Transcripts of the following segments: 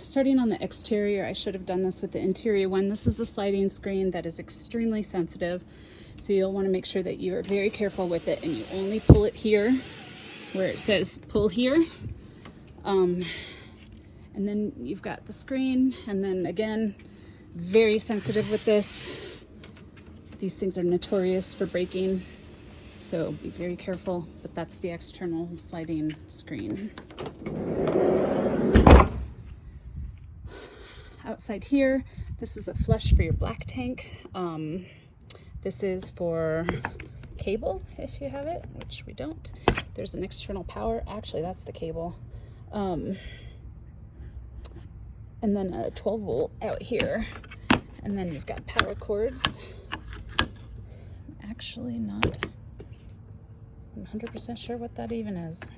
Starting on the exterior, I should have done this with the interior one. This is a sliding screen that is extremely sensitive, so you'll want to make sure that you are very careful with it and you only pull it here where it says pull here. And then you've got the screen, and then again, very sensitive with this. These things are notorious for breaking, so be very careful, but that's the external sliding screen. Outside here, this is a flush for your black tank. This is for cable, if you have it, which we don't. There's an external power. Actually, that's the cable. And then a 12 volt out here. And then you've got power cords. Actually not 100% sure what that even is.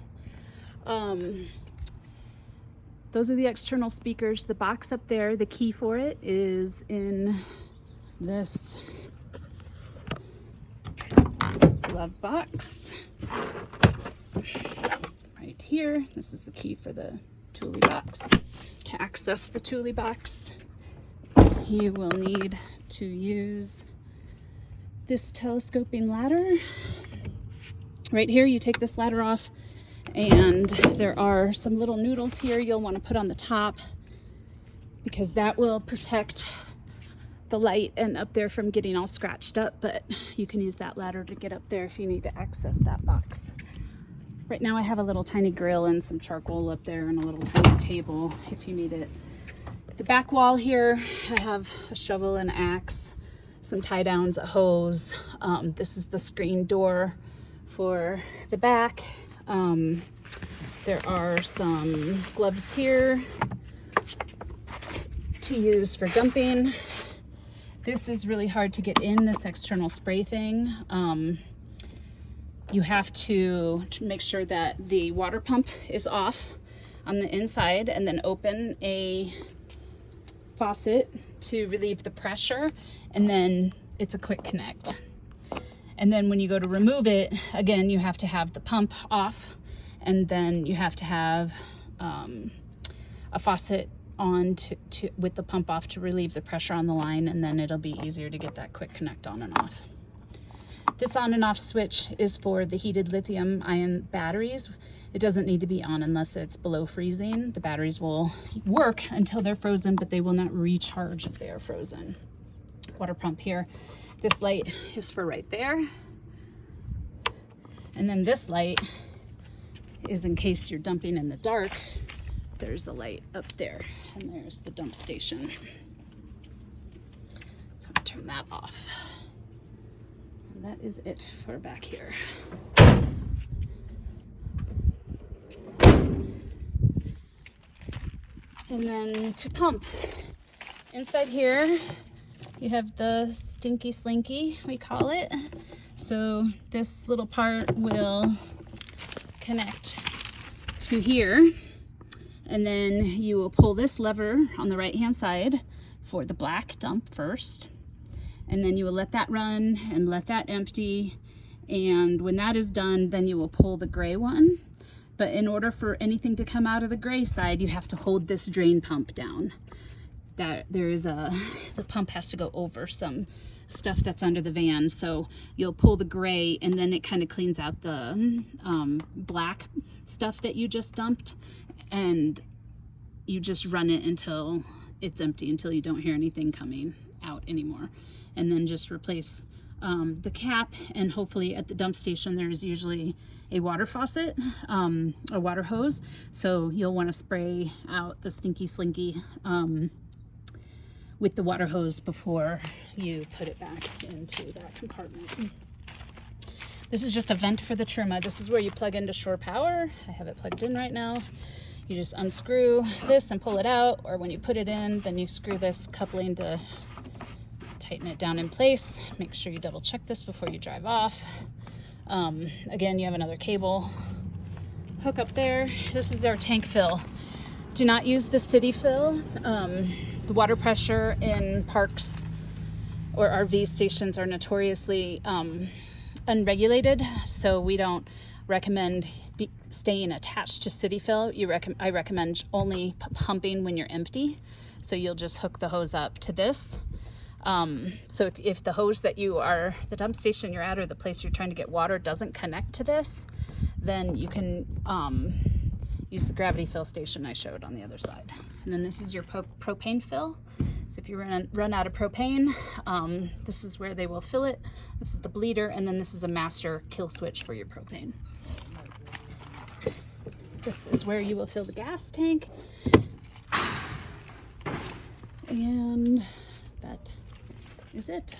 Those are the external speakers. The box up there, the key for it is in this glove box right here. This is the key for the Thule box. To access the Thule box, you will need to use this telescoping ladder. Right here, you take this ladder off, and there are some little noodles here you'll want to put on the top because that will protect the light and up there from getting all scratched up, but you can use that ladder to get up there if you need to access that box. Right now I have a little tiny grill and some charcoal up there and a little tiny table if you need it. The back wall here, I have a shovel and axe, some tie downs, a hose. This is the screen door for the back. There are some gloves here to use for dumping. This is really hard to get in, this external spray thing. You have to make sure that the water pump is off on the inside and then open a faucet to relieve the pressure, and then it's a quick connect. And then when you go to remove it, again, you have to have the pump off, and then you have to have a faucet on with the pump off to relieve the pressure on the line, and then it'll be easier to get that quick connect on and off. This on and off switch is for the heated lithium ion batteries. It doesn't need to be on unless it's below freezing. The batteries will work until they're frozen, but they will not recharge if they are frozen. Water pump here. This light is for right there. And then this light is in case you're dumping in the dark. There's a light up there, and there's the dump station. So I'll turn that off. And that is it for back here. And then to pump, inside here, you have the stinky slinky, we call it. So this little part will connect to here, and then you will pull this lever on the right hand side for the black dump first, and then you will let that run and let that empty, and when that is done, then you will pull the gray one. But in order for anything to come out of the gray side, you have to hold this drain pump down. The pump has to go over some stuff that's under the van, so you'll pull the gray, and then it kind of cleans out the black stuff that you just dumped, and you just run it until it's empty, until you don't hear anything coming out anymore, and then just replace the cap. And hopefully at the dump station there's usually a water faucet, a water hose, so you'll want to spray out the stinky slinky with the water hose before you put it back into that compartment. This is just a vent for the Truma. This is where you plug into shore power. I have it plugged in right now. You just unscrew this and pull it out, or when you put it in, then you screw this coupling to tighten it down in place. Make sure you double check this before you drive off. Again, you have another cable hook up there. This is our tank fill. Do not use the city fill. The water pressure in parks or RV stations are notoriously unregulated, so we don't recommend staying attached to CityFill. I recommend only pumping when you're empty. So you'll just hook the hose up to this. So if the hose that the dump station you're at or the place you're trying to get water doesn't connect to this, then you can use the gravity fill station I showed on the other side. And then this is your propane fill. So if you run out of propane, this is where they will fill it. This is the bleeder, and then this is a master kill switch for your propane. This is where you will fill the gas tank. And that is it.